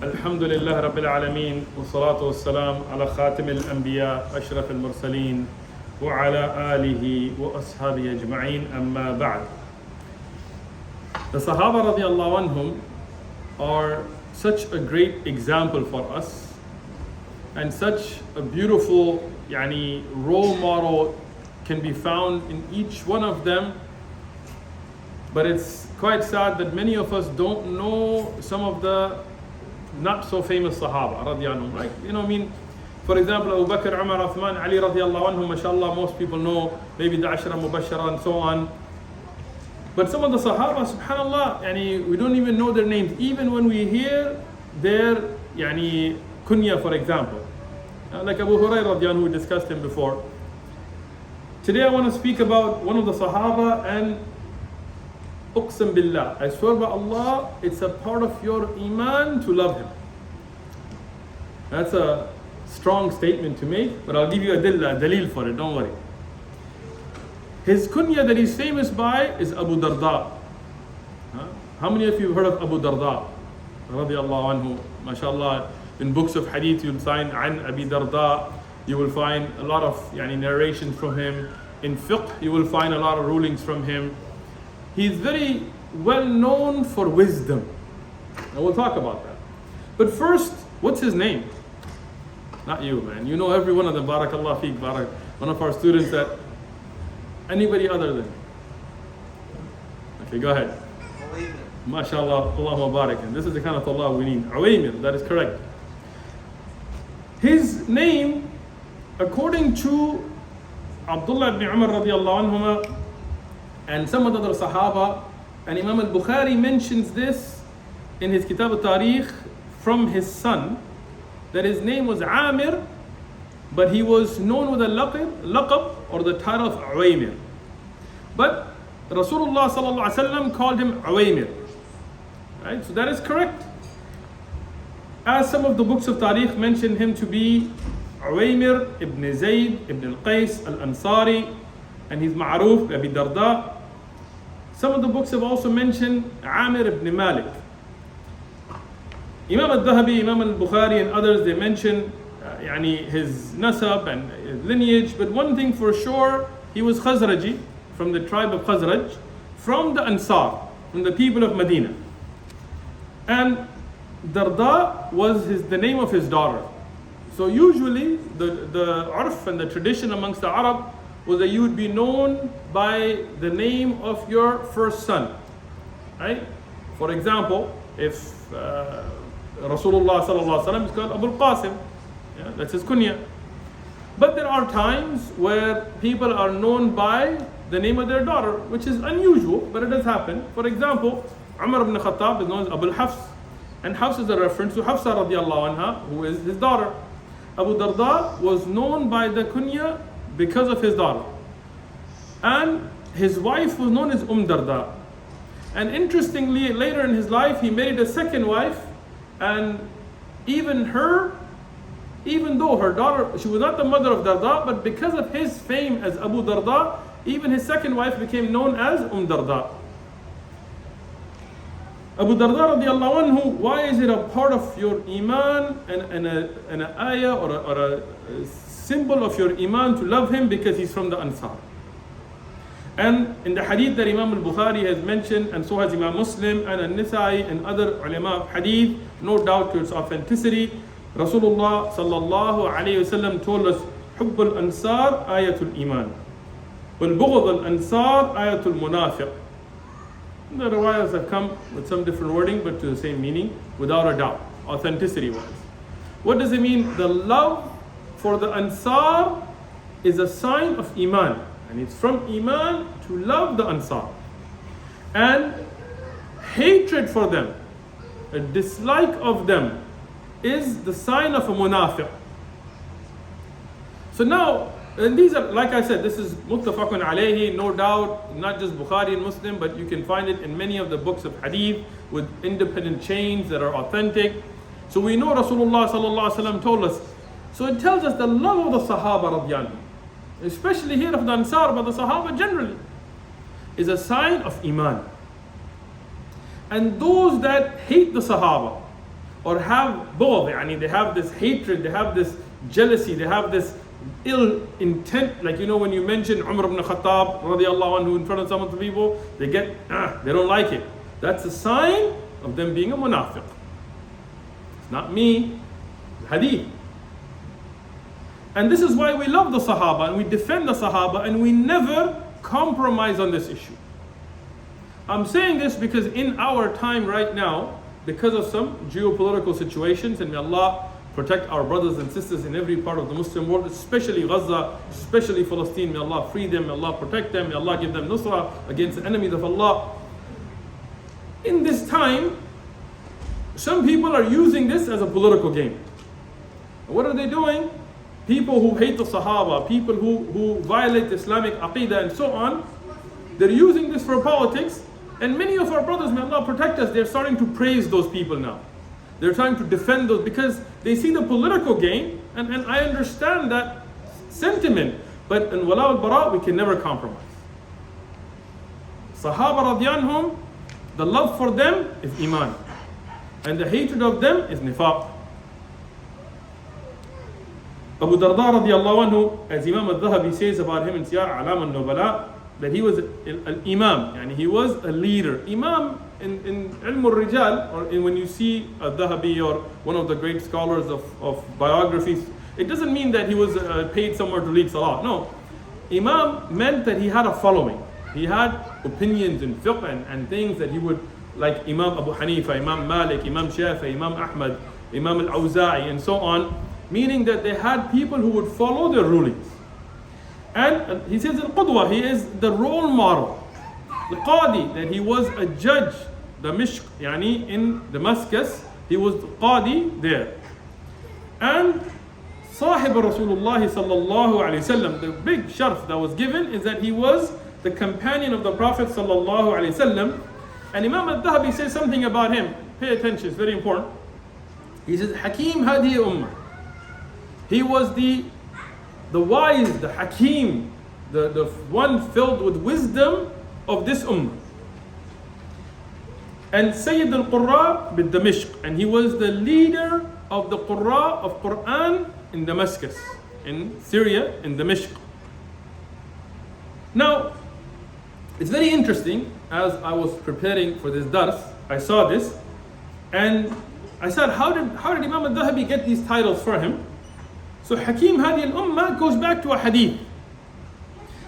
الحمد لله رب العالمين والصلاة والسلام على خاتم الأنبياء أشرف المرسلين وعلى آله وأصحابه أجمعين أما بعد. The Sahaba radiallahu anhum are such a great example for us and such a beautiful role model can be found in each one of them. But it's quite sad that many of us don't know some of the not so famous Sahaba radiallahu anhum, right? For example, Abu Bakr, Umar, Uthman, Ali radiallahu anhum, mashallah, most people know maybe the Ashra Mubashara and so on. But some of the Sahaba, subhanallah, we don't even know their names. Even when we hear their kunya, for example. Like Abu Hurairah radiallahu anhu, we discussed him before. Today I want to speak about one of the Sahaba, and Uqsam billah, I swear by Allah, it's a part of your iman to love him. That's a strong statement to make, but I'll give you a dalil for it, don't worry. His kunya that he's famous by is Abu Darda. How many of you have heard of Abu Darda? Radiallahu anhu, mashallah. In books of hadith you'll find An Abi Darda, you will find a lot of narrations from him. In fiqh you will find a lot of rulings from him. He's very well known for wisdom. And we'll talk about that. But first, what's his name? Not you, man. You know every one of them. Barakallah feek, barak. One of our students that anybody other than. Okay, go ahead. Uwaymir. MashaAllah, Allahumma barak. This is the kind of Allah we need. Uwaymir, that is correct. His name, according to Abdullah ibn Umar radiallahu anhuma, and some of the other Sahaba, and Imam al-Bukhari mentions this in his Kitab al-Tariq from his son, that his name was Amir, but he was known with a laqab or the title of Uwaymir. But Rasulullah sallallahu alaihi wasallam called him Uwaymir. Right? So that is correct. As some of the books of Tariq mention him to be Uwaymir ibn Zayd ibn al-Qais al-Ansari, and he's ma'ruf Abu Darda. Some of the books have also mentioned Amir ibn Malik. Imam al-Dhahabi, Imam al-Bukhari and others, they mention his nasab and his lineage. But one thing for sure, he was Khazraji, from the tribe of Khazraj, from the Ansar, from the people of Medina. And Darda was the name of his daughter. So usually the urf and the tradition amongst the Arab was that you would be known by the name of your first son, right? For example, if Rasulullah sallallahu alaihi wasallam is called Abu Qasim, that's his kunya. But there are times where people are known by the name of their daughter, which is unusual, but it does happen. For example, Umar ibn Khattab is known as Abu Hafs, and Hafs is a reference to Hafsa radiallahu anha, who is his daughter. Abu Darda was known by the kunya because of his daughter. And his wife was known as Darda. And interestingly, later in his life, he married a second wife, and even though her daughter, she was not the mother of Darda, but because of his fame as Abu Darda, even his second wife became known as Darda. Abu Darda radiallahu anhu, why is it a part of your iman and an ayah or a symbol of your iman to love him? Because he's from the Ansar. And in the hadith that Imam al-Bukhari has mentioned, and so has Imam Muslim and al-Nisa'i and other ulama of hadith, no doubt to its authenticity, Rasulullah sallallahu alayhi wasallam told us, حُبُّ الْأَنصَارِ آيَةُ الْإِيمَانِ وَالْبُغْضُ الْأَنصَارِ آيَةُ الْمُنَافِقِ. The riwayas have come with some different wording, but to the same meaning, without a doubt, authenticity-wise. What does it mean? The love for the Ansar is a sign of iman. And it's from iman to love the Ansar. And hatred for them, a dislike of them, is the sign of a munafiq. So now, and these are, like I said, this is muttafaqun alayhi, no doubt, not just Bukhari and Muslim, but you can find it in many of the books of hadith with independent chains that are authentic. So we know Rasulullah sallallahu alaihi wasallam told us. So it tells us the love of the Sahaba radiyallahu, especially here of the Ansar, but the Sahaba generally, is a sign of iman. And those that hate the Sahaba, or have bughd, yani they have this hatred, they have this jealousy, they have this ill intent. Like, you know, when you mention Umar ibn Khattab radiallahu anhu in front of some of the people, they don't like it. That's a sign of them being a munafiq. It's not me, hadith. And this is why we love the Sahaba and we defend the Sahaba and we never compromise on this issue. I'm saying this because in our time right now, because of some geopolitical situations, and may Allah protect our brothers and sisters in every part of the Muslim world, especially Gaza, especially Palestine, may Allah free them, may Allah protect them, may Allah give them nusrah against the enemies of Allah. In this time, some people are using this as a political game. What are they doing? People who hate the Sahaba, people who violate Islamic Aqidah and so on, they're using this for politics. And many of our brothers, may Allah protect us, they're starting to praise those people now. They're trying to defend those because they see the political game, and I understand that sentiment. But in Wala al-Bara, we can never compromise. Sahaba radiyallahu, the love for them is iman. And the hatred of them is nifaq. Abu Darda radiallahu anhu, as Imam al-Dhahabi says about him in Siyar Alam al-Nubala, that he was an imam, and he was a leader. Imam in Ilm al-Rijal, or when you see al-Dhahabi or one of the great scholars of biographies, it doesn't mean that he was paid somewhere to lead salah. No. Imam meant that he had a following. He had opinions in fiqh and things that he would, like Imam Abu Hanifa, Imam Malik, Imam Shafi, Imam Ahmad, Imam al-Awza'i, and so on, meaning that they had people who would follow their rulings. And he says al-Qudwa, he is the role model. The Qadi, that he was a judge, Damashq, yani in Damascus, he was the Qadi there. And Sahib Rasulullah sallallahu alayhi wasallam, the big sharf that was given is that he was the companion of the Prophet sallallahu alayhi wasallam. And Imam al-Dhahabi says something about him. Pay attention, it's very important. He says, Hakim hadi ummah. He was the wise, the Hakim, the one filled with wisdom of this ummah. And Sayyid al-Qurra bid Damashq, and he was the leader of the Qurra of Quran in Damascus, in Syria, in Damashq. Now, it's very interesting, as I was preparing for this dars, I saw this, and I said, how did Imam al-Dhahabi get these titles for him? So Hakim Hadi al-Ummah goes back to a hadith.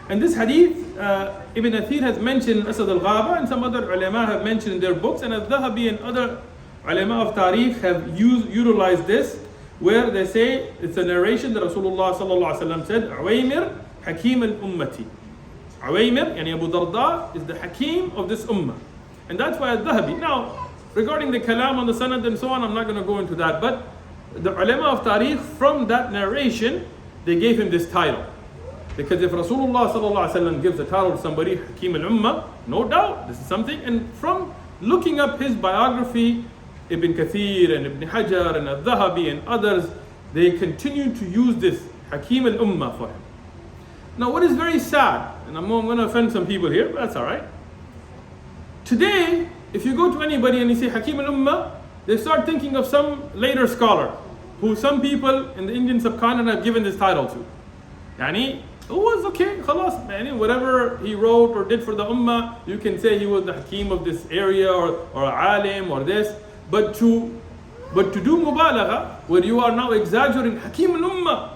And this hadith, Ibn Athir has mentioned Asad al-Ghaba, and some other ulama have mentioned in their books, and al-Dhahabi and other ulama of Tariq have utilized this, where they say it's a narration that Rasulullah sallallahu alaihi wasallam said, Uwaymir Hakim al-Ummati. Uwaymir, yani Abu Darda, is the Hakim of this ummah. And that's why al-Dhahabi. Now, regarding the kalam on the sanad and so on, I'm not going to go into that, but the ulama of Tariq, from that narration, they gave him this title. Because if Rasulullah sallallahu alaihi wasallam gives a title to somebody, Hakim al-Ummah, no doubt, this is something. And from looking up his biography, Ibn Kathir and Ibn Hajar and al-Dhahabi and others, they continue to use this Hakim al-Ummah for him. Now what is very sad, and I'm going to offend some people here, but that's alright. Today, if you go to anybody and you say Hakim al-Ummah, they start thinking of some later scholar, who some people in the Indian subcontinent have given this title to. Yani, it was okay, khalas, yani, whatever he wrote or did for the ummah, you can say he was the Hakim of this area or alim or this. But to do mubalagha, where you are now exaggerating Hakim al-Ummah,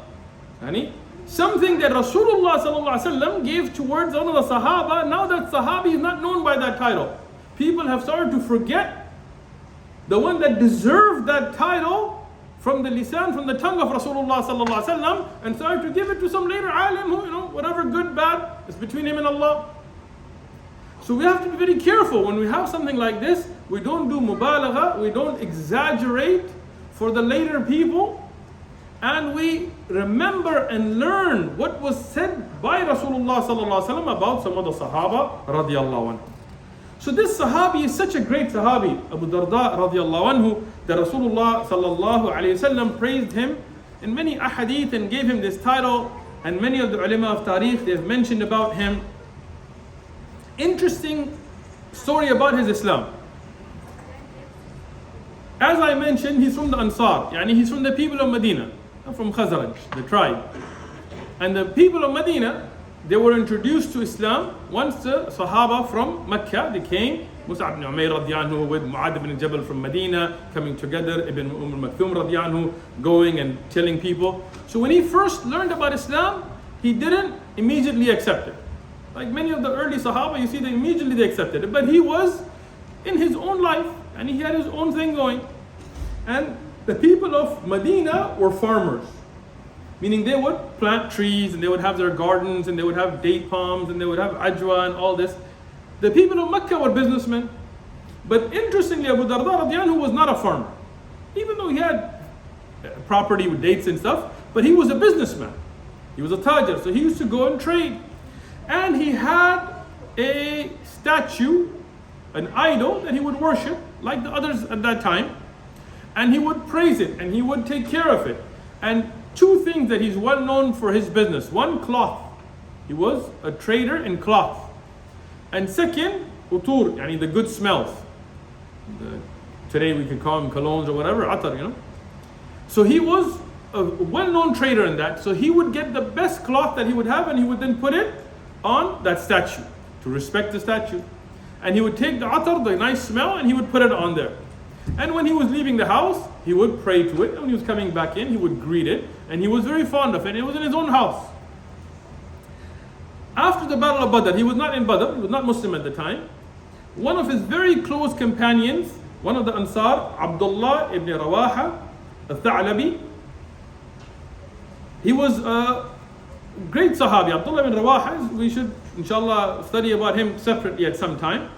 yani, something that Rasulullah sallallahu alaihi wasallam gave towards one of the Sahaba, now that Sahabi is not known by that title. People have started to forget the one that deserved that title from the lisan, from the tongue of Rasulullah sallallahu alaihi wasallam, and started to give it to some later alim who, whatever good, bad, is between him and Allah. So we have to be very careful when we have something like this. We don't do mubalagha, we don't exaggerate for the later people, and we remember and learn what was said by Rasulullah sallallahu alaihi wasallam about some of the Sahaba radiyallahu anhu. So this Sahabi is such a great Sahabi, Abu Darda radiallahu anhu, that Rasulullah sallallahu alayhi wasallam praised him in many ahadith and gave him this title, and many of the ulama of Tariq, they have mentioned about him. Interesting story about his Islam. As I mentioned, he's from the Ansar, yani he's from the people of Medina, from Khazraj, the tribe. And the people of Medina, they were introduced to Islam once the Sahaba from Mecca, they came, Mus'ab ibn Umayr radiallahu anhu with Mu'adh ibn Jabal from Medina, coming together, Ibn Maktoum radiallahu anhu, going and telling people. So when he first learned about Islam, he didn't immediately accept it. Like many of the early Sahaba, you see, they immediately accepted it. But he was in his own life, and he had his own thing going. And the people of Medina were farmers. Meaning they would plant trees and they would have their gardens and they would have date palms and they would have ajwa and all this. The people of Mecca were businessmen. But interestingly, Abu Darda radiallahu anhu was not a farmer. Even though he had property with dates and stuff, but he was a businessman. He was a tajir, so he used to go and trade. And he had a statue, an idol that he would worship, like the others at that time. And he would praise it and he would take care of it. And two things that he's well known for his business. One, cloth. He was a trader in cloth. And second, utur, yani the good smells. Today we could call them colognes or whatever, atar, you know. So he was a well-known trader in that. So he would get the best cloth that he would have and he would then put it on that statue to respect the statue. And he would take the atar, the nice smell, and he would put it on there. And when he was leaving the house, he would pray to it. And when he was coming back in, he would greet it. And he was very fond of it. And it was in his own house. After the Battle of Badr, he was not in Badr, he was not Muslim at the time. One of his very close companions, one of the Ansar, Abdullah ibn Rawaha, al-Tha'labi, he was a great Sahabi. Abdullah ibn Rawaha, we should inshallah study about him separately at some time.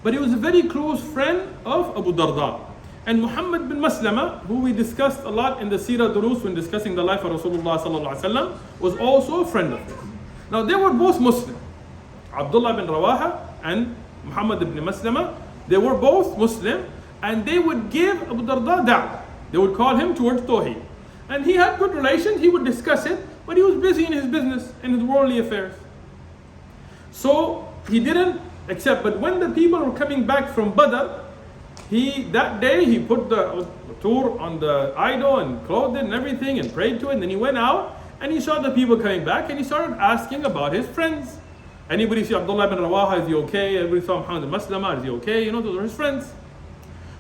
But he was a very close friend of Abu Darda. And Muhammad bin Maslama, who we discussed a lot in the Seerah Durus when discussing the life of Rasulullah sallallahu alaihi wasallam, was also a friend of his. Now they were both Muslim. Abdullah bin Rawaha and Muhammad ibn Maslama, they were both Muslim, and they would give Abu Darda da'wah. They would call him towards Tawheed. And he had good relations, he would discuss it, but he was busy in his business, in his worldly affairs. So he didn't accept. But when the people were coming back from Badr, that day he put the tour on the idol and clothed it and everything and prayed to it, and then he went out and he saw the people coming back and he started asking about his friends. Anybody see Abdullah ibn Rawaha, is he okay? Everybody saw Muhammad ibn Maslama, is he okay? You know, those are his friends.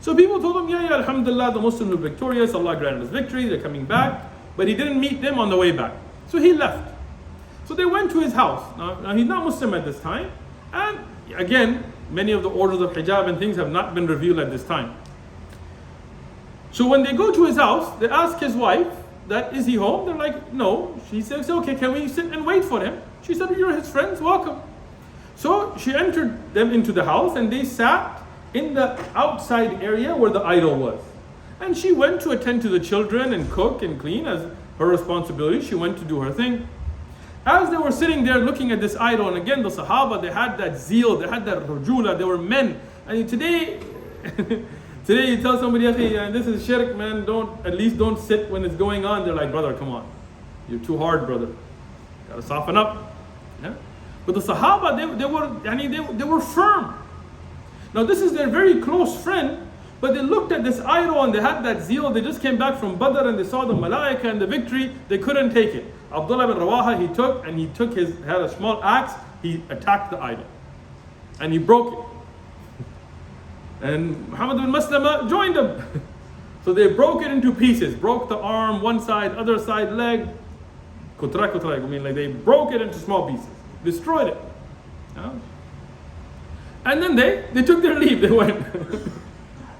So people told him, yeah, alhamdulillah, the Muslims are victorious, Allah granted us victory, they're coming back. But he didn't meet them on the way back. So he left. So they went to his house. Now he's not Muslim at this time. And again, many of the orders of hijab and things have not been revealed at this time. So when they go to his house, they ask his wife, that is he home? They're like, no. She says, okay, can we sit and wait for him? She said, you're his friends, welcome. So she entered them into the house and they sat in the outside area where the idol was. And she went to attend to the children and cook and clean as her responsibility. She went to do her thing. As they were sitting there looking at this idol, and again the Sahaba, they had that zeal, they had that rujula, they were men. And today you tell somebody, okay, this is shirk, man, at least don't sit when it's going on. They're like, brother, come on. You're too hard, brother. Gotta soften up. Yeah? But the Sahaba, they were firm. Now this is their very close friend, but they looked at this idol and they had that zeal. They just came back from Badr and they saw the malaika and the victory. They couldn't take it. Abdullah bin Rawaha, he had a small axe, he attacked the idol. And he broke it. And Muhammad bin Maslama joined them. So they broke it into pieces, broke the arm, one side, other side, leg. They broke it into small pieces, destroyed it. Yeah? And then they took their leave, they went.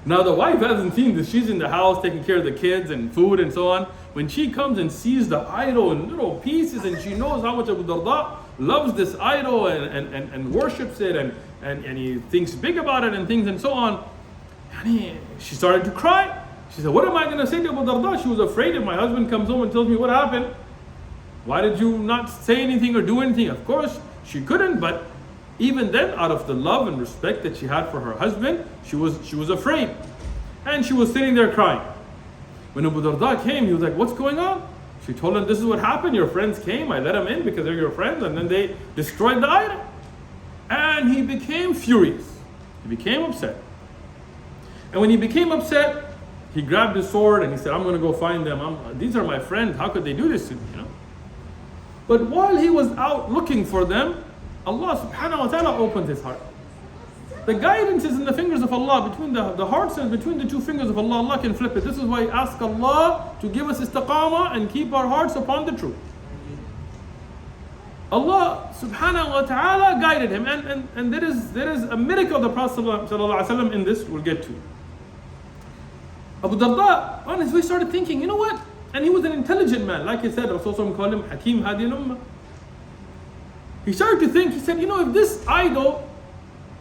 Now the wife hasn't seen this, she's in the house taking care of the kids and food and so on. When she comes and sees the idol in little pieces and she knows how much Abu Darda loves this idol and worships it and he thinks big about it and things and so on, and she started to cry. She said, what am I going to say to Abu Darda? She was afraid if my husband comes home and tells me what happened. Why did you not say anything or do anything? Of course, she couldn't, but even then, out of the love and respect that she had for her husband, she was afraid. And she was sitting there crying. When Abu Darda came, he was like, what's going on? She told him, this is what happened. Your friends came, I let them in because they're your friends, and then they destroyed the idol. And he became furious. He became upset. And when he became upset, he grabbed his sword and he said, I'm going to go find them. These are my friends. How could they do this to me? But while he was out looking for them, Allah subhanahu wa ta'ala opened his heart. The guidance is in the fingers of Allah, between the hearts and between the two fingers of Allah. Allah can flip it. This is why I ask Allah to give us istiqamah and keep our hearts upon the truth. Allah subhanahu wa ta'ala guided him, and there is a miracle of the Prophet sallallahu alaihi wasallam in this we'll get to. Abu Darda on his way started thinking, you know what? And he was an intelligent man, like he said, Rasulullah called him Hakim Hadi al-Ummah. He started to think, he said, if this idol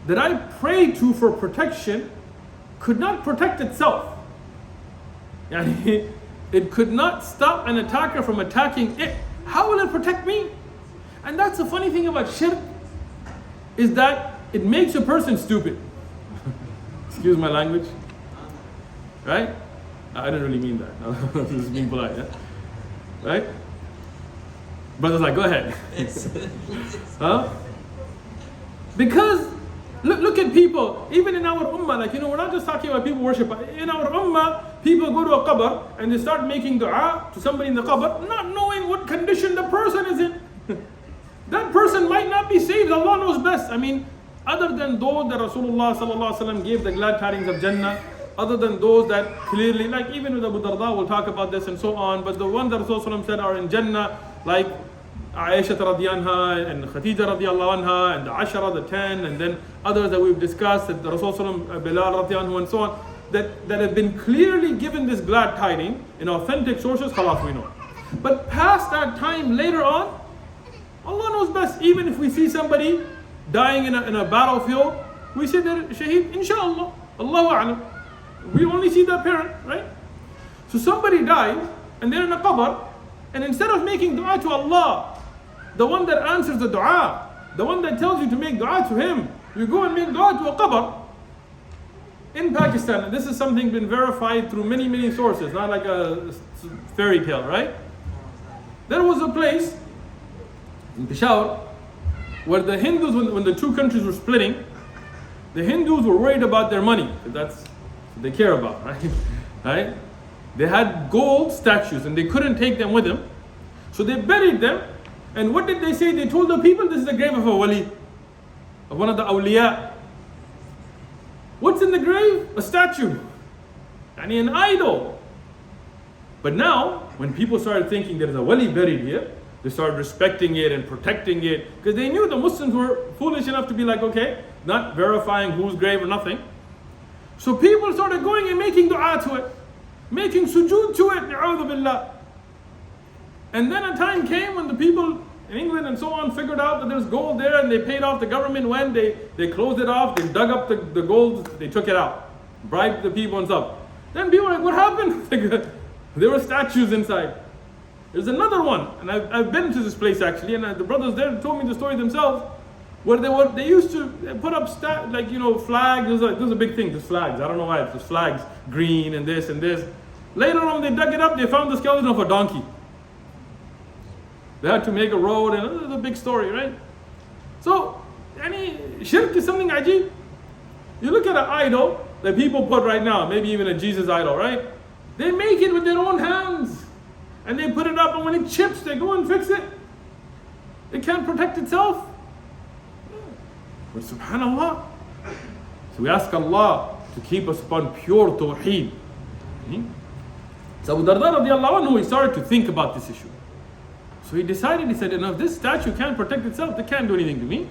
that I pray to for protection could not protect itself, it could not stop an attacker from attacking it, how will it protect me? And that's the funny thing about shirk, is that it makes a person stupid. Excuse my language. Right? I didn't really mean that. This is being polite, yeah? Right? Brother's like, go ahead. Huh? Because look at people, even in our ummah, we're not just talking about people worship. In our ummah, people go to a qabr and they start making dua to somebody in the qabr, not knowing what condition the person is in. That person might not be saved. Allah knows best. Other than those that Rasulullah sallallahu alaihi wasallam gave the glad tidings of Jannah, other than those that clearly, like even with Abu Darda, we'll talk about this and so on, but the ones that Rasulullah said are in Jannah, like Aisha radiyallahu anha and Khadija radiyallahu anha and the Ashara, the 10, and then others that we've discussed, that the Rasulullah, Bilal radiyallahu anhu and so on, that have been clearly given this glad tiding in authentic sources, khalas, we know. But past that time, later on, Allah knows best. Even if we see somebody dying in a battlefield, we say that shaheed, inshallah, Allahu a'lam. We only see the parent, right? So somebody dies and they're in a qabr, and instead of making dua to Allah, the one that answers the dua, the one that tells you to make dua to him, you go and make dua to a qabr. In Pakistan, and this is something been verified through many, many sources, not like a fairy tale, right? There was a place in Peshawar where the Hindus, when the two countries were splitting, the Hindus were worried about their money. That's what they care about, right? Right? They had gold statues and they couldn't take them with them. So they buried them. And what did they say? They told the people, this is the grave of a wali, of one of the awliya. What's in the grave? A statue. An idol. But now, when people started thinking there's a wali buried here, they started respecting it and protecting it, because they knew the Muslims were foolish enough to be like, okay, not verifying whose grave or nothing. So people started going and making dua to it, making sujood to it, na'udhu billah. And then a time came when the people in England and so on figured out that there's gold there, and they paid off the government when they closed it off, they dug up the gold, they took it out, bribed the people and stuff. Then people were like, what happened? There were statues inside. There's another one, and I've been to this place actually, and the brothers there told me the story themselves, where they used to put up flags. There's a big thing, there's flags. I don't know why, there's flags, green and this and this. Later on, they dug it up, they found the skeleton of a donkey. They had to make a road, and it was a big story, right? So, shirk is something ajib. You look at an idol that people put right now, maybe even a Jesus idol, right? They make it with their own hands. And they put it up, and when it chips, they go and fix it. It can't protect itself. But subhanallah. So we ask Allah to keep us upon pure tawheed. So Abu Darda radiallahu anhu, he started to think about this issue. So he said, if this statue can't protect itself, they can't do anything to me.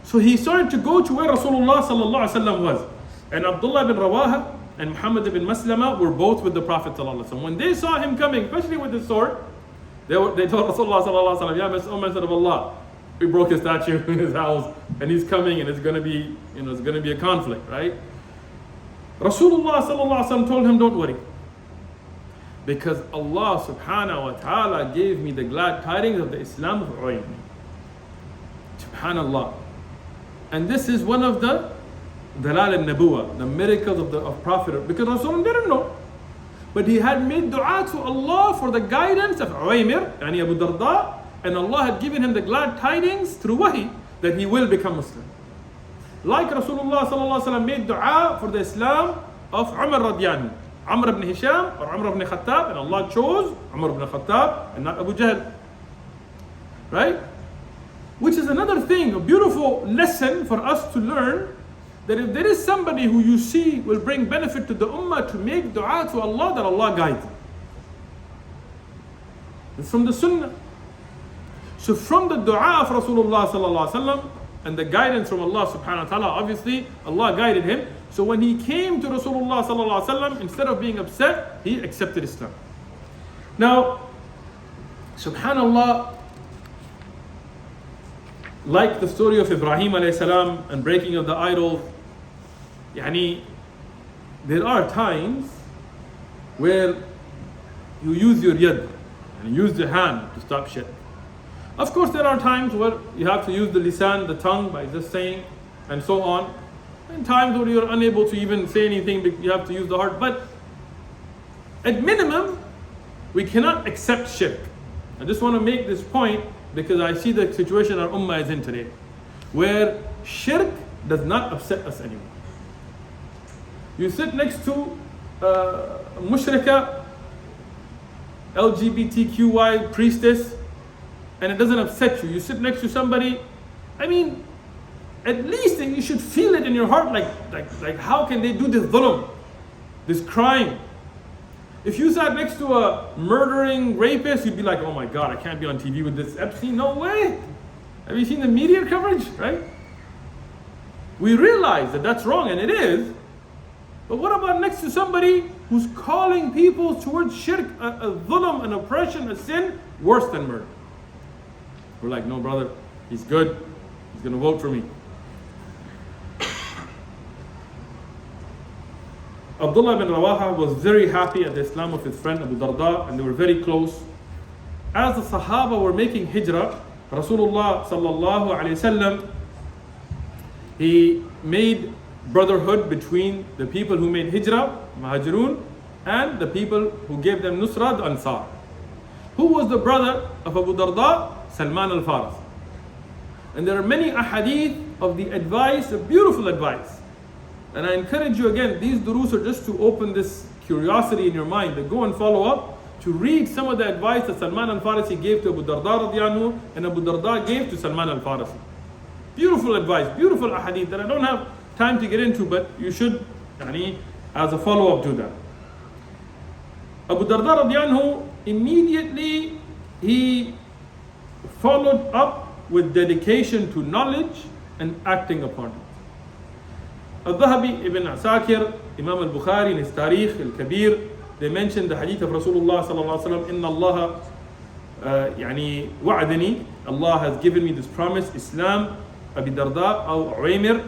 So he started to go to where Rasulullah sallallahu alaihi wasallam was. And Abdullah bin Rawaha and Muhammad ibn Maslama were both with the Prophet sallallahu alaihi wasallam. When they saw him coming, especially with his sword, they told Rasulullah sallallahu alaihi wasallam, "Ya Messenger of Allah, we broke his statue in his house, and he's coming, and it's going to be a conflict, right?" Rasulullah sallallahu alaihi wasallam told him, "Don't worry, because Allah subhanahu wa ta'ala gave me the glad tidings of the Islam of Ummah." Subhanallah. And this is one of the Dalal al-Nabuwa, the miracles of Prophet, because Rasulullah didn't know. But he had made dua to Allah for the guidance of Uwaymir, yani Abu Darda, and Allah had given him the glad tidings through wahi that he will become Muslim. Like Rasulullah sallallahu alaihi wasallam made dua for the Islam of Umar radiyallahu anhu. Amr ibn Hisham or Amr ibn Khattab, and Allah chose Amr ibn Khattab and not Abu Jahl. Right? Which is another thing, a beautiful lesson for us to learn, that if there is somebody who you see will bring benefit to the ummah, to make dua to Allah, that Allah guide them. It's from the sunnah. So from the dua of Rasulullah sallallahu alaihi wasallam and the guidance from Allah subhanahu wa ta'ala, obviously Allah guided him. So when he came to Rasulullah sallallahu alaihi wasallam, instead of being upset, he accepted Islam. Now, subhanallah, like the story of Ibrahim alayhi salam and breaking of the idols, there are times where you use your yad and use the hand to stop shirk. Of course, there are times where you have to use the lisan, the tongue, by just saying, and so on. And times where you're unable to even say anything, you have to use the heart. But at minimum, we cannot accept shirk. I just want to make this point because I see the situation our ummah is in today, where shirk does not upset us anymore. You sit next to a mushrika, LGBTQI priestess, and it doesn't upset you. You sit next to somebody, at least you should feel it in your heart, like how can they do this dhulm, this crime? If you sat next to a murdering rapist, you'd be like, oh my God, I can't be on TV with this Epstein, no way. Have you seen the media coverage, right? We realize that that's wrong, and it is. But what about next to somebody who's calling people towards shirk, a dhulm, an oppression, a sin, worse than murder? We're like, no brother, he's good. He's going to vote for me. Abdullah bin Rawaha was very happy at the Islam of his friend Abu Darda, and they were very close. As the Sahaba were making hijrah, Rasulullah sallallahu alayhi wasallam, he made brotherhood between the people who made hijrah, Muhajirun, and the people who gave them nusra, the Ansar. Who was the brother of Abu Darda? Salman al-Farisi. And there are many ahadith of the advice, a beautiful advice. And I encourage you again, these duroos are just to open this curiosity in your mind, that go and follow up, to read some of the advice that Salman al-Farisi gave to Abu Darda radiyallahu anhu, and Abu Darda gave to Salman al-Farisi. Beautiful advice, beautiful ahadith that I don't have time to get into, but you should, as a follow-up, do that. Abu Darda radiyallahu anhu, immediately he followed up with dedication to knowledge and acting upon it. Al-Dhahabi, Ibn Asakir, Imam al-Bukhari in his Tarikh al-Kabir, they mentioned the hadith of Rasulullah sallallahu alaihi wasallam, Inna Allah wa'adani, Allah has given me this promise, Islam, Abu Darda, or Uwaymir,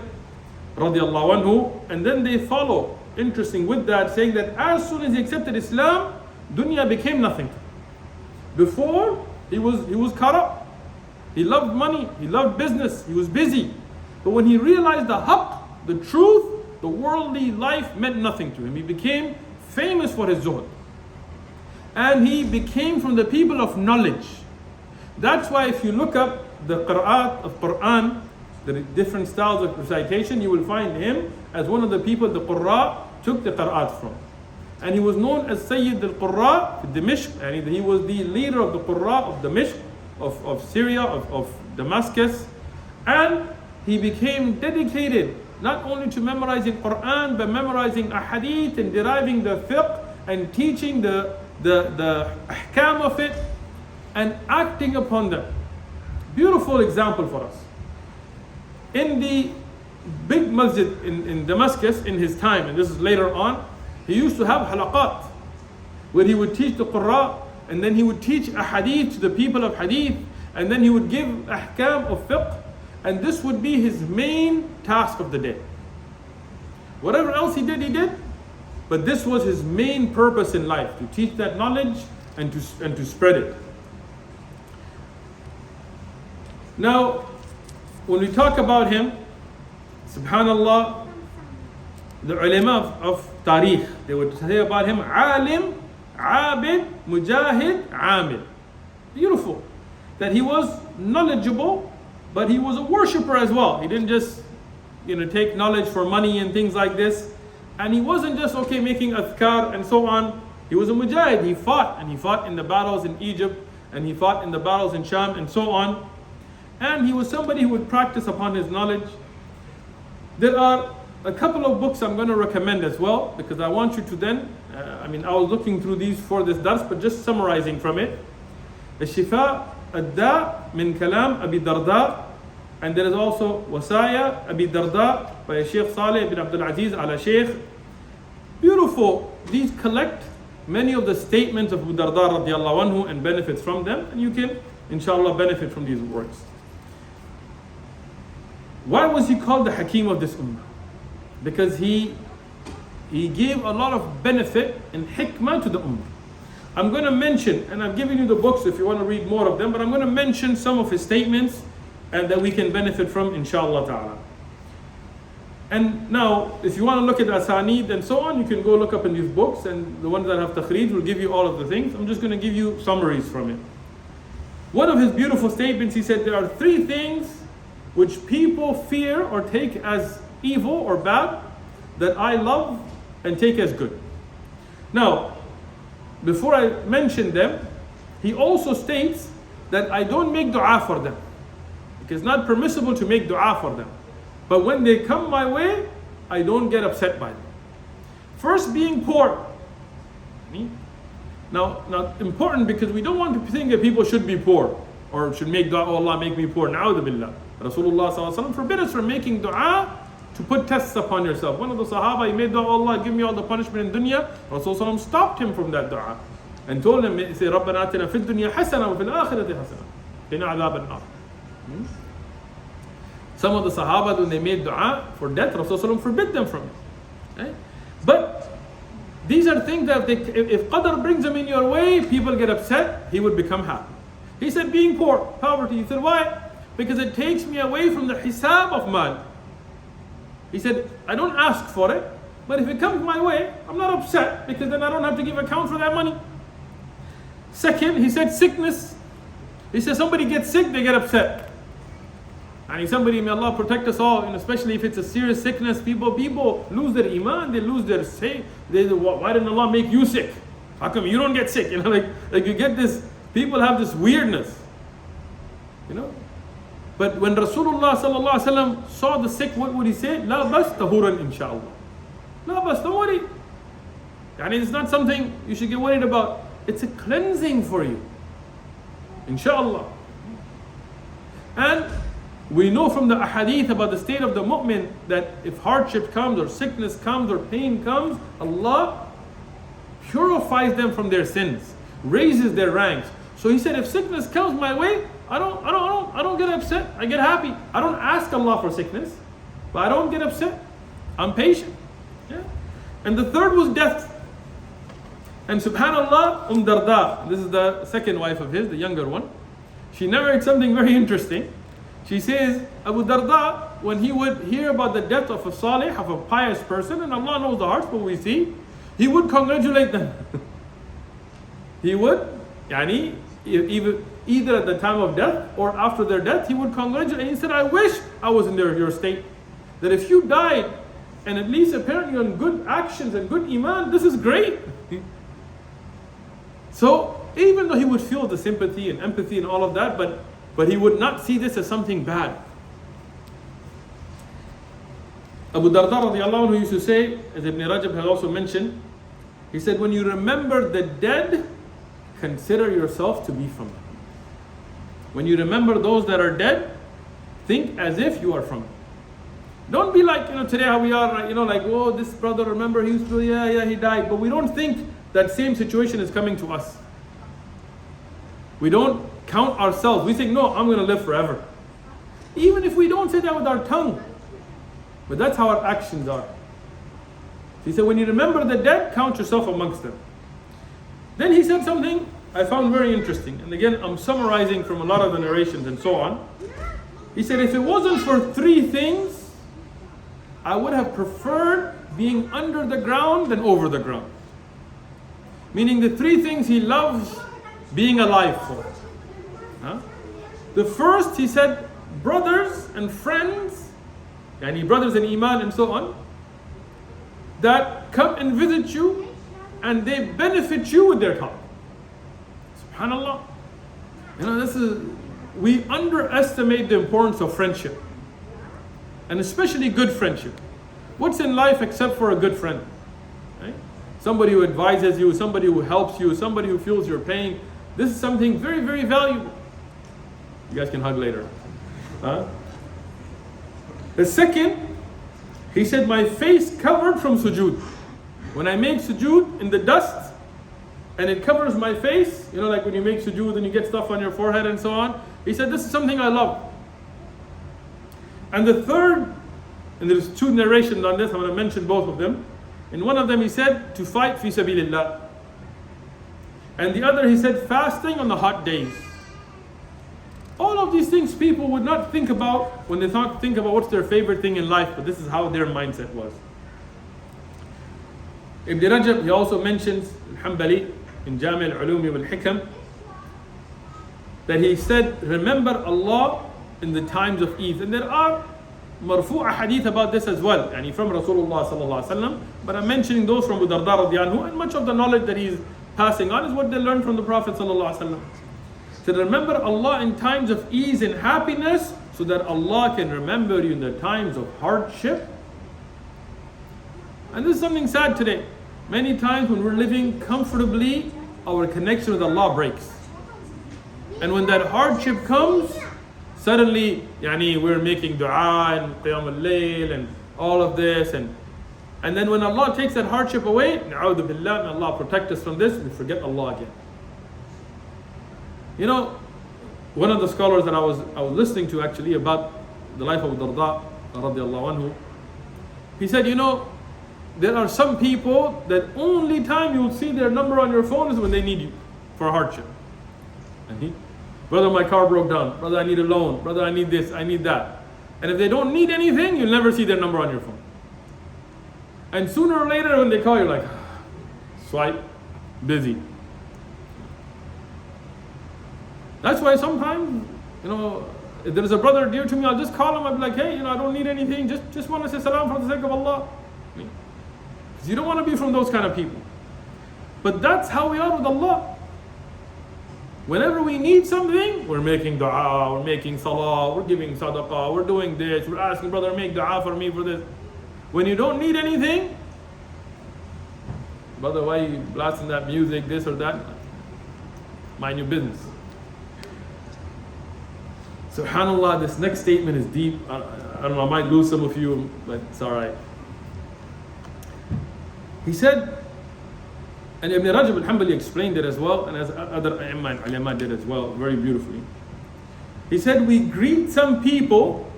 radiyallahu anhu. And then they follow, interesting with that, saying that as soon as he accepted Islam, dunya became nothing. Before, he was caught up. He loved money, he loved business, he was busy. But when he realized the haqq, the truth, the worldly life meant nothing to him. He became famous for his zuhd. And he became from the people of knowledge. That's why if you look up the qira'at of Quran, the different styles of recitation, you will find him as one of the people the Qurra took the qira'at from. And he was known as Sayyid al-Qurra of Dimashq, and he was the leader of the Qurra of Dimashq, of Syria, of Damascus. And he became dedicated not only to memorizing Quran, but memorizing ahadith and deriving the fiqh and teaching the ahkam of it and acting upon them. Beautiful example for us. In the big masjid in Damascus in his time, and this is later on, he used to have halaqat where he would teach the Qurra, and then he would teach ahadith to the people of hadith, and then he would give ahkam of fiqh. And this would be his main task of the day. Whatever else he did, but this was his main purpose in life, to teach that knowledge and to spread it. Now, when we talk about him, subhanallah, the ulama of tarikh, they would say about him, alim, abid, mujahid, amil. Beautiful. That he was knowledgeable, but he was a worshipper as well. He didn't just take knowledge for money and things like this. And he wasn't just making adhkar and so on. He was a mujahid. He fought, and he fought in the battles in Egypt, and he fought in the battles in Sham and so on. And he was somebody who would practice upon his knowledge. There are a couple of books I'm going to recommend as well, because I want you to then, I was looking through these for this dars, but just summarizing from it. الشفاء الداء من كلام أبي درداء, and there is also وصايا أبي درداء by Shaykh Saleh ibn Abdul Aziz ala Shaykh. Beautiful. These collect many of the statements of Abu Darda radiallahu anhu and benefits from them, and you can inshallah benefit from these words. Why was he called the Hakim of this ummah? Because he gave a lot of benefit and hikmah to the ummah. I'm going to mention, and I've given you the books if you want to read more of them, but I'm going to mention some of his statements and that we can benefit from inshallah ta'ala. And now, if you want to look at asanid and so on, you can go look up in these books, and the ones that have takhrij will give you all of the things. I'm just going to give you summaries from it. One of his beautiful statements, he said, there are three things which people fear or take as evil or bad that I love and take as good. Now, before I mention them, he also states that I don't make dua for them. It's not permissible to make dua for them. But when they come my way, I don't get upset by them. First, being poor. Now, important, because we don't want to think that people should be poor or should make dua, oh Allah, make me poor. Na'udhu billah. Rasulullah sallallahu alaihi wasallam forbid us from making dua to put tests upon yourself. One of the Sahaba, he made dua, Allah, give me all the punishment in dunya. Rasulullah stopped him from that dua and told him, say, رَبَّنَا آتِنَا فِي الدُّنْيَا حَسَنَةً وَفِي الْآخِرَةِ حَسَنَةً قِنَا عَذَابَ النَّارِ. Some of the Sahaba, when they made dua for death, Rasulullah forbid them from it. Right? But these are things that if qadr brings them in your way, people get upset, he would become happy. He said, being poor, poverty. He said, why? Because it takes me away from the hisab of mal. He said, I don't ask for it, but if it comes my way, I'm not upset, because then I don't have to give account for that money. Second, he said sickness. He said somebody gets sick, they get upset. And somebody, may Allah protect us all, and especially if it's a serious sickness, people lose their iman, they lose their say. Why didn't Allah make you sick? How come you don't get sick? Like you get this, people have this weirdness. But when Rasulullah sallallahu alaihi wasallam saw the sick, what would he say? La bas tahuran inshallah. La bas, don't worry. It's not something you should get worried about. It's a cleansing for you. Inshallah. And we know from the ahadith about the state of the mu'min that if hardship comes or sickness comes or pain comes, Allah purifies them from their sins, raises their ranks. So he said, if sickness comes my way, I don't get upset. I get happy. I don't ask Allah for sickness, but I don't get upset. I'm patient. Yeah. And the third was death. And subhanallah, Darda, this is the second wife of his, the younger one. She narrates something very interesting. She says, Abu Darda, when he would hear about the death of a salih, of a pious person, and Allah knows the hearts, but we see, he would congratulate them. He would, either at the time of death or after their death, he would congratulate. And he said, I wish I was in your state. That if you died, and at least apparently on good actions and good iman, this is great. So, even though he would feel the sympathy and empathy and all of that, but he would not see this as something bad. Abu Darda radiallahu anhu used to say, as Ibn Rajab has also mentioned, he said, when you remember the dead, consider yourself to be from them. When you remember those that are dead, think as if you are from them. Don't be like, today how we are, like, oh, this brother, remember, he used to, he died. But we don't think that same situation is coming to us. We don't count ourselves. We think, no, I'm going to live forever. Even if we don't say that with our tongue. But that's how our actions are. He said, when you remember the dead, count yourself amongst them. Then he said something I found very interesting. And again, I'm summarizing from a lot of the narrations and so on. He said, if it wasn't for three things, I would have preferred being under the ground than over the ground. Meaning the three things he loves being alive for. The first, he said, brothers and friends, brothers in iman and so on. that come and visit you and they benefit you with their talk. SubhanAllah. We underestimate the importance of friendship. And especially good friendship. What's in life except for a good friend? Right? Somebody who advises you, somebody who helps you, somebody who feels your pain. This is something very, very valuable. You guys can hug later. The second, he said, my face covered from sujood. When I make sujood in the dust, and it covers my face, like when you make sujood and you get stuff on your forehead and so on. He said, this is something I love. And the third, and there's two narrations on this, I'm going to mention both of them. In one of them he said, to fight fi sabilillah. And the other he said, fasting on the hot days. All of these things people would not think about when they think about what's their favorite thing in life, but this is how their mindset was. Ibn Rajab, he also mentions, Al-Hanbali, in Jami' al-Ulumi wal-Hikam, that he said, remember Allah in the times of ease. And there are marfu'a hadith about this as well, from Rasulullah sallallahu alaihi wasallam. But I'm mentioning those from Abu Darda radiallahu anhu, and much of the knowledge that he's passing on is what they learned from the Prophet sallallahu alaihi wasallam. So remember Allah in times of ease and happiness, so that Allah can remember you in the times of hardship. And this is something sad today. Many times when we're living comfortably, our connection with Allah breaks. And when that hardship comes, suddenly we're making dua and qiyam al-layl and all of this. And then when Allah takes that hardship away, na'udhu billah, may Allah protect us from this, we forget Allah again. One of the scholars that I was listening to actually about the life of Abu Darda radiallahu anhu, he said, there are some people that only time you'll see their number on your phone is when they need you for a hardship. And brother, my car broke down. Brother, I need a loan. Brother, I need this, I need that. And if they don't need anything, you'll never see their number on your phone. And sooner or later when they call, you're like, swipe, busy. That's why sometimes, if there's a brother dear to me, I'll just call him. I'll be like, hey, I don't need anything. Just want to say salam for the sake of Allah. Because you don't want to be from those kind of people. But that's how we are with Allah. Whenever we need something, we're making dua, we're making salah, we're giving sadaqah, we're doing this, we're asking, brother, make dua for me for this. When you don't need anything, brother, why are you blasting that music, this or that? Mind your business. SubhanAllah, this next statement is deep. I don't know, I might lose some of you, but it's alright. He said, and Ibn Rajab al-Hanbali explained it as well, and as other A'imma and Ulama did as well, very beautifully. He said, we greet some people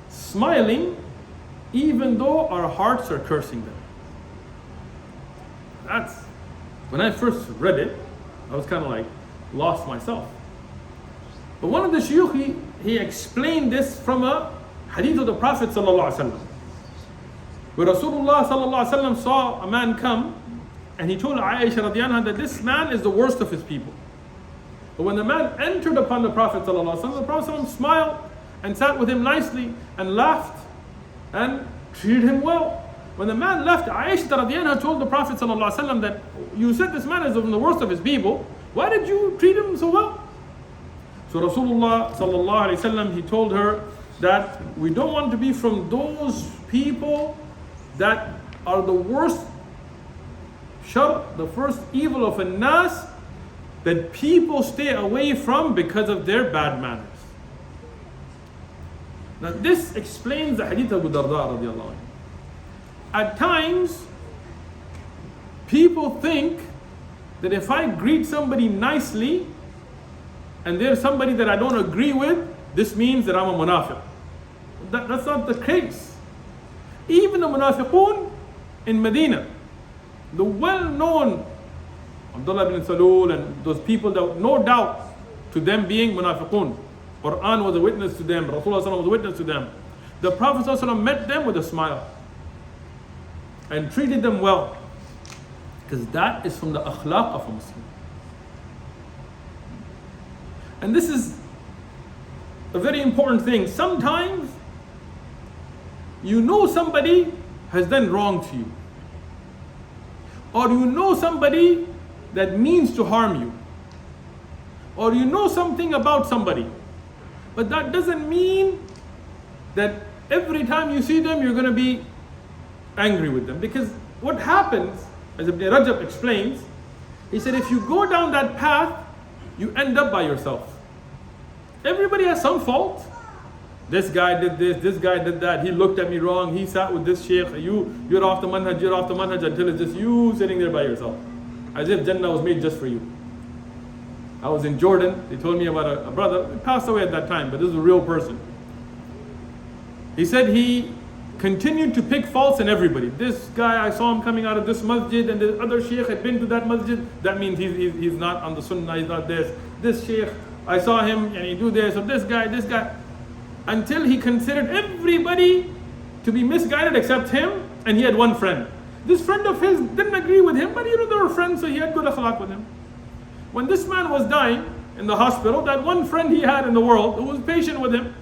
smiling even though our hearts are cursing them. That's, when I first read it, I was kind of like lost myself. But one of the shuyukh, he explained this from a hadith of the Prophet sallallahu alaihi wasallam. Where Rasulullah sallallahu alaihi wasallam saw a man come, and he told Aisha radiallahu anha that this man is the worst of his people. But when the man entered upon the Prophet sallallahu alaihi wasallam, the Prophet sallallahu alaihi wasallam smiled and sat with him nicely and laughed and treated him well. When the man left, Aisha radiallahu anha told the Prophet sallallahu alaihi wasallam that you said this man is the worst of his people. Why did you treat him so well? So Rasulullah sallallahu alaihi wasallam, he told her that we don't want to be from those people that are the worst shar, the first evil of a nas, that people stay away from because of their bad manners. Now this explains the hadith of Abu Darda radiallahu anhu. At times, people think that if I greet somebody nicely, and there's somebody that I don't agree with, this means that I'm a munafiq. That's not the case. Even the munafiqun in Medina, the well-known Abdullah ibn Salul and those people that no doubt to them being munafiqun, Quran was a witness to them, Rasulullah was a witness to them. The Prophet met them with a smile and treated them well, because that is from the akhlaq of a Muslim. And this is a very important thing. Sometimes you know somebody has done wrong to you, or you know somebody that means to harm you, or you know something about somebody, but that doesn't mean that every time you see them you're going to be angry with them. Because what happens, as Ibn Rajab explains, he said if you go down that path, you end up by yourself. Everybody has some fault. This guy did this guy did that, he looked at me wrong, he sat with this Shaykh, you're off the manhaj, until it's just you sitting there by yourself. As if Jannah was made just for you. I was in Jordan, they told me about a brother, he passed away at that time, but this is a real person. He said he continued to pick faults in everybody. This guy, I saw him coming out of this masjid, and the other Shaykh had been to that masjid, that means he's not on the sunnah, he's not this. This Shaykh, I saw him and he do this, or this guy. Until he considered everybody to be misguided except him, and he had one friend. This friend of his didn't agree with him, but they were friends, so he had good akhlaq with him. When this man was dying in the hospital, that one friend he had in the world who was patient with him,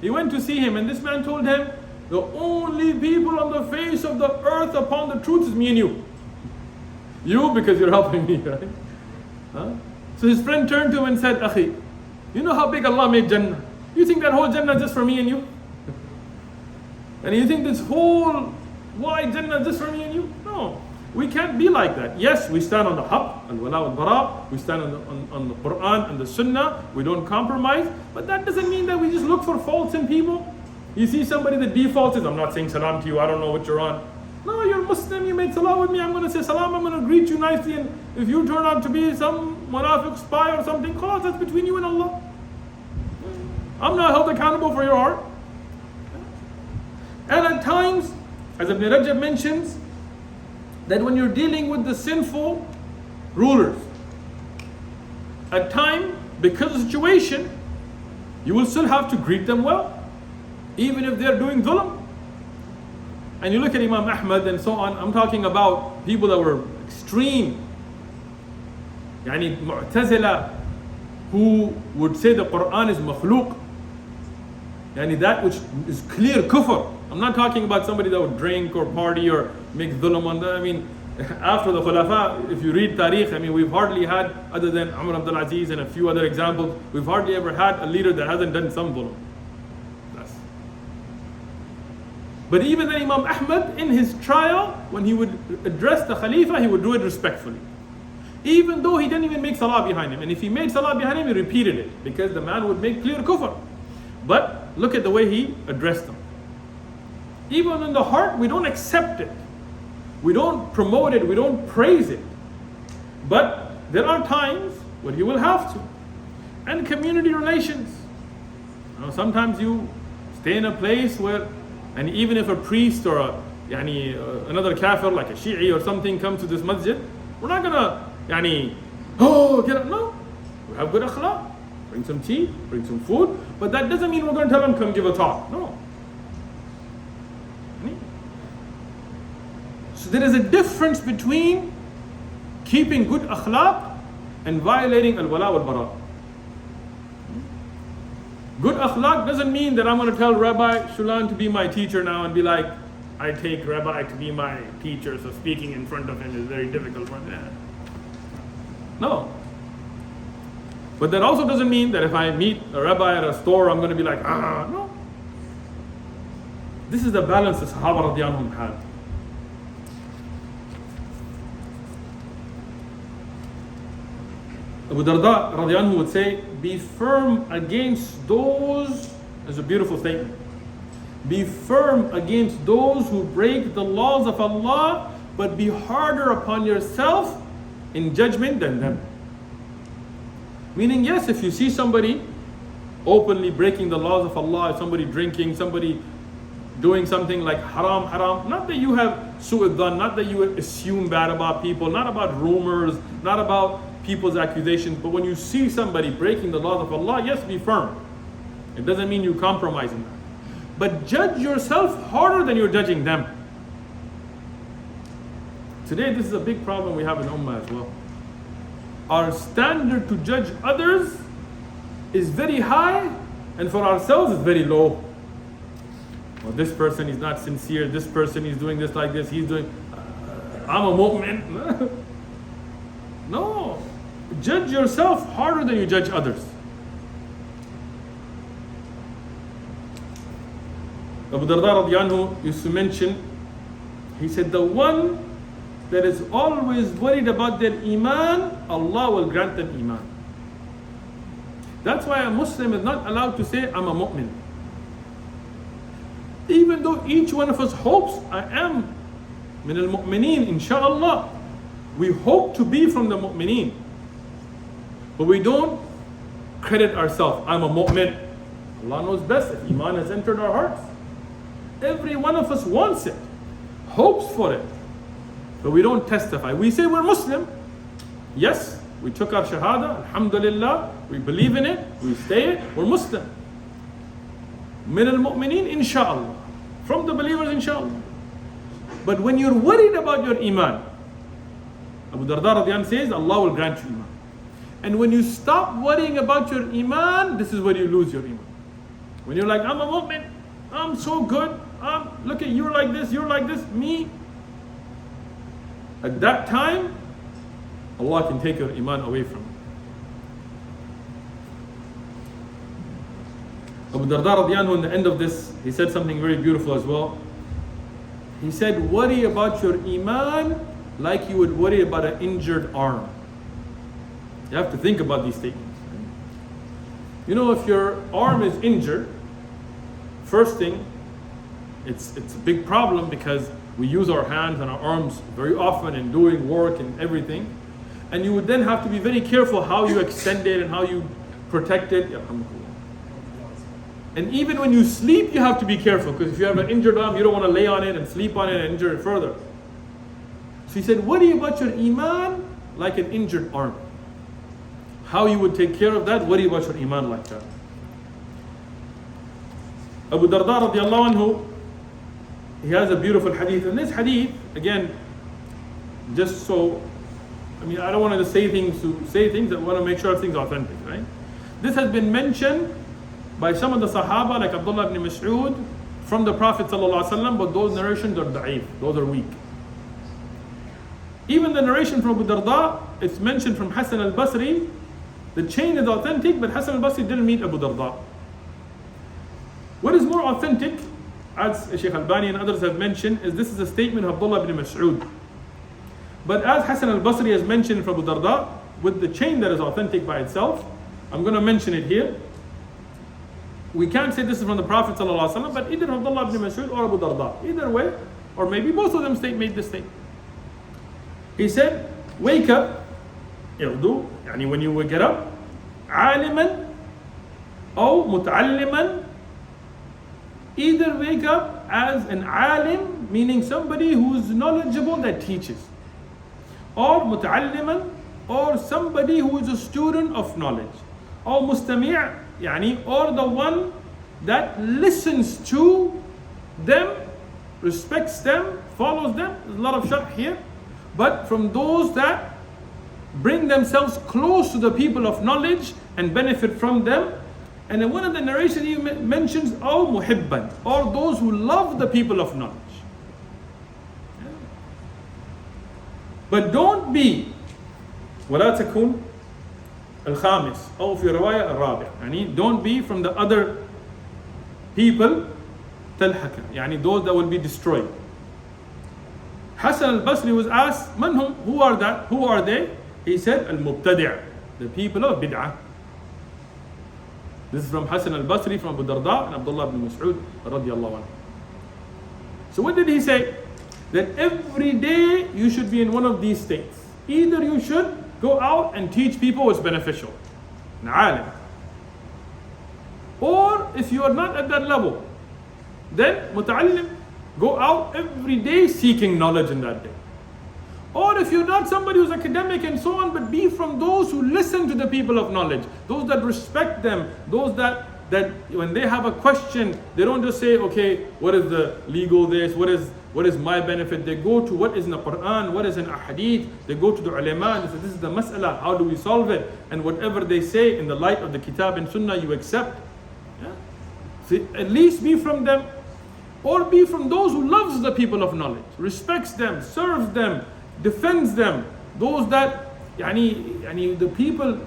he went to see him, and this man told him, the only people on the face of the earth upon the truth is me and you. You, because you're helping me, right? Huh? So his friend turned to him and said, Akhi, you know how big Allah made Jannah? You think that whole Jannah is just for me and you? And you think this whole wide Jannah is just for me and you? No. We can't be like that. Yes, we stand on the haqq, al-wala wal-bara, we stand on the Quran and the Sunnah, we don't compromise, but that doesn't mean that we just look for faults in people. You see somebody that defaults is, I'm not saying salam to you, I don't know what you're on. No, you're Muslim, you made salam with me, I'm going to say salam, I'm going to greet you nicely, and if you turn out to be some munafiq spy or something, khalas, that's between you and Allah. I'm not held accountable for your heart. And at times, as Ibn Rajab mentions, that when you're dealing with the sinful rulers, at time, because of the situation, you will still have to greet them well, even if they're doing dhulm. And you look at Imam Ahmad and so on, I'm talking about people that were extreme, yani Mu'tazila, who would say the Quran is makhluq, yani that which is clear kufr. I'm not talking about somebody that would drink or party or make dhulm on that. I mean, after the Khulafa, if you read Tariq, I mean, we've hardly had, other than Umar Abdul Aziz and a few other examples, we've hardly ever had a leader that hasn't done some dhulm. But even then, Imam Ahmad, in his trial, when he would address the Khalifa, he would do it respectfully. Even though he didn't even make salah behind him. And if he made salah behind him, he repeated it, because the man would make clear kufr. But look at the way he addressed them. Even in the heart, we don't accept it. We don't promote it, we don't praise it. But there are times when you will have to. And community relations. You know, sometimes you stay in a place where, and even if a priest or another kafir like a Shi'i or something comes to this masjid, we're not gonna get up. No, we have good akhlaq. Bring some tea, bring some food, but that doesn't mean we're going to tell them come give a talk. No. So there is a difference between keeping good akhlaq and violating al-wala wal-bara. Good akhlaq doesn't mean that I'm going to tell Rabbi Shulan to be my teacher now and be like, I take Rabbi to be my teacher, so speaking in front of him is very difficult for me. No. But that also doesn't mean that if I meet a rabbi at a store, I'm going to be like, no. This is the balance the Sahaba radiallahu anhum had. Abu Darda radiallahu anhu would say, be firm against those, that's a beautiful statement. Be firm against those who break the laws of Allah, but be harder upon yourself in judgment than them. Meaning, yes, if you see somebody openly breaking the laws of Allah, somebody drinking, somebody doing something like haram, not that you have su'adhan, not that you assume bad about people, not about rumors, not about people's accusations, but when you see somebody breaking the laws of Allah, yes, be firm. It doesn't mean you compromise in that. But judge yourself harder than you're judging them. Today, this is a big problem we have in Ummah as well. Our standard to judge others is very high, and for ourselves is very low. Well, this person is not sincere, this person is doing this like this, he's doing, I'm a mu'min. No, judge yourself harder than you judge others. Abu Darda radiallahu anhu used to mention, he said, the one that is always worried about their iman, Allah will grant them iman. That's why a Muslim is not allowed to say, I'm a mu'min. Even though each one of us hopes, I am min al-mu'mineen, inshallah. We hope to be from the mu'mineen. But we don't credit ourselves, I'm a mu'min. Allah knows best if iman has entered our hearts. Every one of us wants it, hopes for it. But we don't testify. We say we're Muslim. Yes, we took our shahada, alhamdulillah, we believe in it, we say it, we're Muslim. Min al-mu'mineen, inshallah. From the believers, inshallah. But when you're worried about your iman, Abu Darda radiallahu anhu says, Allah will grant you iman. And when you stop worrying about your iman, this is where you lose your iman. When you're like, I'm a mu'min, I'm so good, look at you're like this, me. At that time, Allah can take your iman away from you. Abu Darda radiallahu anhu, in the end of this, he said something very beautiful as well. He said, worry about your iman like you would worry about an injured arm. You have to think about these statements. You know, if your arm is injured, first thing, it's a big problem because we use our hands and our arms very often in doing work and everything. And you would then have to be very careful how you extend it and how you protect it. And even when you sleep, you have to be careful, because if you have an injured arm, you don't want to lay on it and sleep on it and injure it further. So he said, worry about your iman like an injured arm. How you would take care of that, worry about your iman like that. Abu Darda radiallahu anhu, he has a beautiful hadith. And this hadith, again, just so, I don't want to just say things, I want to make sure things are authentic, right? This has been mentioned by some of the Sahaba, like Abdullah ibn Mas'ud, from the Prophet ﷺ, but those narrations are da'if, those are weak. Even the narration from Abu Darda, it's mentioned from Hassan al-Basri. The chain is authentic, but Hassan al-Basri didn't meet Abu Darda. What is more authentic, as Shaykh Albani and others have mentioned, is this is a statement of Abdullah ibn Mas'ud. But as Hassan al-Basri has mentioned from Abu Darda, with the chain that is authentic by itself, I'm going to mention it here. We can't say this is from the Prophet ﷺ, but either Abdullah ibn Mas'ud or Abu Darda. Either way, or maybe both of them made this statement. He said, wake up, when you get up, عالما أو متعلما. Either wake up as an alim, meaning somebody who is knowledgeable that teaches, or muta'alliman, or somebody who is a student of knowledge, or mustami', or the one that listens to them, respects them, follows them. There's a lot of sharh here, but from those that bring themselves close to the people of knowledge and benefit from them. And in one of the narrations he mentions, muhibban, or those who love the people of knowledge. But don't be ولا تكون الخامس أو في رواية الرابع. Don't be from the other people تلحك, those that will be destroyed. Hassan al-Basri was asked, Man hum? Who are that? Who are they? He said, al-mubtadi', the people of bid'ah. This is from Hassan al-Basri, from Abu Darda and Abdullah ibn Mas'ud radiyallahu anhu. So what did he say? That every day you should be in one of these states. Either you should go out and teach people what's beneficial, an alim. Or if you are not at that level, then muta'allim, go out every day seeking knowledge in that day. Or if you're not somebody who's academic and so on, but be from those who listen to the people of knowledge, those that respect them, those that when they have a question, they don't just say, okay, what is the legal this, what is my benefit? They go to what is in the Quran, what is in a hadith, they go to the ulama and say, this is the mas'ala, how do we solve it? And whatever they say in the light of the kitab and sunnah, you accept. Yeah? So at least be from them. or be from those who loves the people of knowledge, respects them, serves them, defends them. Those that, the people,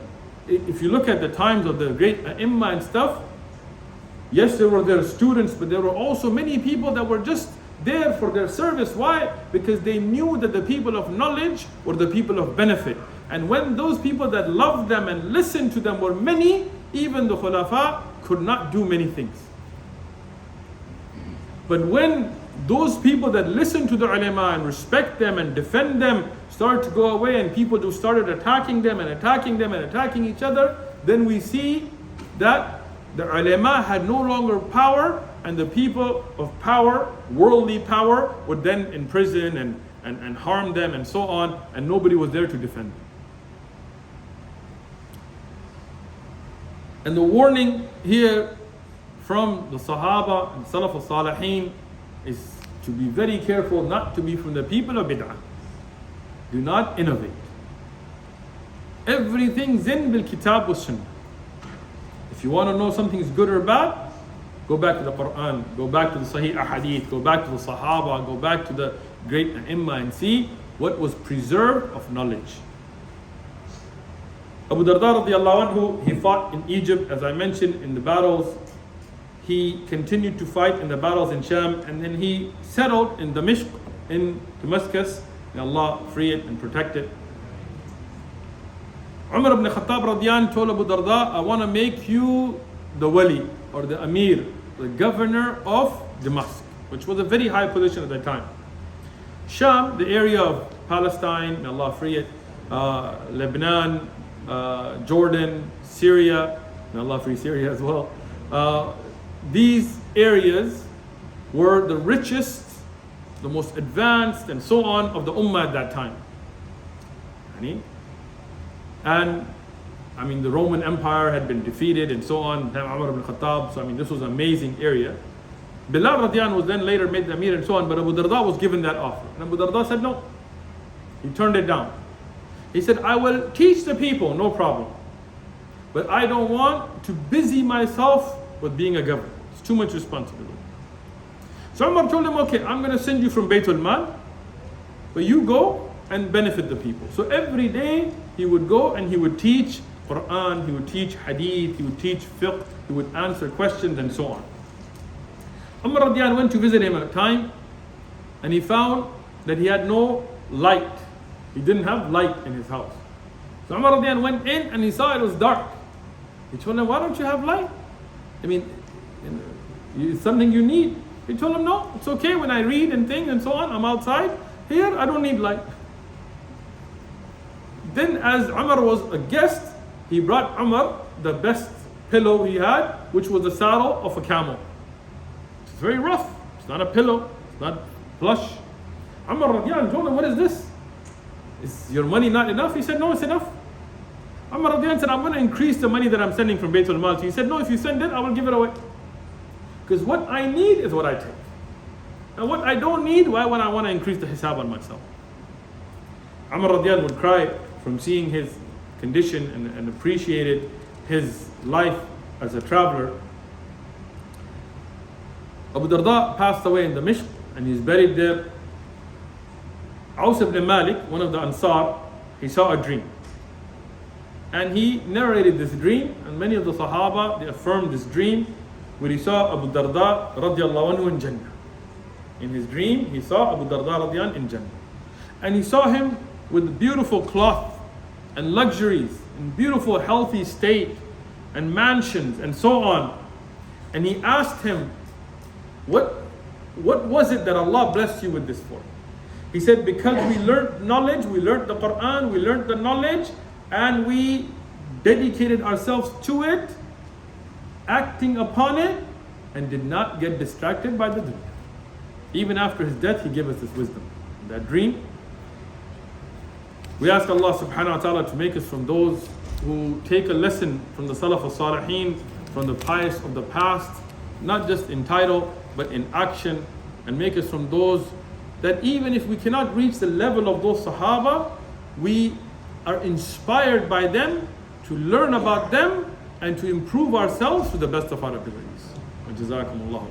if you look at the times of the great Ummah and stuff, yes, there were their students, but there were also many people that were just there for their service. Why? Because they knew that the people of knowledge were the people of benefit. And when those people that loved them and listened to them were many, even the Khulafa could not do many things. But when those people that listen to the ulama and respect them and defend them start to go away, and people who started attacking them and attacking them and attacking each other, then we see that the ulama had no longer power, and the people of power, worldly power, would then imprison and harm them and so on, and nobody was there to defend them. And the warning here from the Sahaba and Salaf al-Salihin is to be very careful not to be from the people of bid'ah. Do not innovate. Everything's in bil kitab wa sunnah. If you want to know something is good or bad, go back to the Quran, go back to the Sahih Ahadith, go back to the Sahaba, go back to the great Ummah and see what was preserved of knowledge. Abu Darda radiallahu anhu, he fought in Egypt, as I mentioned, in the battles. He continued to fight in the battles in Sham, and then he settled in Damascus, in Damascus. May Allah free it and protect it. Umar ibn Khattab radiallahu anh told Abu Darda, I want to make you the wali, or the amir, the governor of Damascus, which was a very high position at that time. Sham, the area of Palestine, may Allah free it, Lebanon, Jordan, Syria, may Allah free Syria as well. These areas were the richest, the most advanced and so on of the Ummah at that time. And the Roman Empire had been defeated and so on, Umar ibn Khattab, so this was an amazing area. Bilal radiyan was then later made the Amir and so on, but Abu Darda was given that offer. And Abu Darda said no. He turned it down. He said, I will teach the people, no problem. But I don't want to busy myself with being a governor. It's too much responsibility. So Umar told him, okay, I'm going to send you from Baytul Mal, but you go and benefit the people. So every day he would go and he would teach Quran, he would teach Hadith, he would teach fiqh, he would answer questions and so on. Umar radiyan went to visit him at a time, and he found that he had no light. He didn't have light in his house. So Umar radiyan went in and he saw it was dark. He told him, why don't you have light? It's something you need. He told him, no, it's okay when I read and things and so on, I'm outside. Here, I don't need light. Then as Umar was a guest, he brought Umar the best pillow he had, which was the saddle of a camel. It's very rough. It's not a pillow. It's not plush. Umar radiyan told him, what is this? Is your money not enough? He said, no, it's enough. Umar radiyan said, I'm going to increase the money that I'm sending from Baytul Mal. He said, no, if you send it, I will give it away. Because what I need is what I take. And what I don't need, why would I want to increase the hisab on myself? Umar radiyan would cry from seeing his condition and appreciated his life as a traveler. Abu Darda passed away in Damascus and he's buried there. Aus ibn Malik, one of the Ansar, he saw a dream. And he narrated this dream, and many of the Sahaba, they affirmed this dream, where he saw Abu Darda radiallahu anhu in Jannah. In his dream, he saw Abu Darda radiallahu anhu in Jannah. And he saw him with beautiful cloth and luxuries, in beautiful healthy state, and mansions and so on. And he asked him, what was it that Allah blessed you with this for? He said, because we learned knowledge, we learned the Quran, we learned the knowledge, and we dedicated ourselves to it, acting upon it, and did not get distracted by the dunya. Even after his death, he gave us this wisdom. That dream. We ask Allah subhanahu wa ta'ala to make us from those who take a lesson from the Salaf al-Salihin, from the pious of the past, not just in title, but in action, and make us from those that even if we cannot reach the level of those Sahaba, we are inspired by them to learn about them and to improve ourselves to the best of our abilities. Jazakumullah.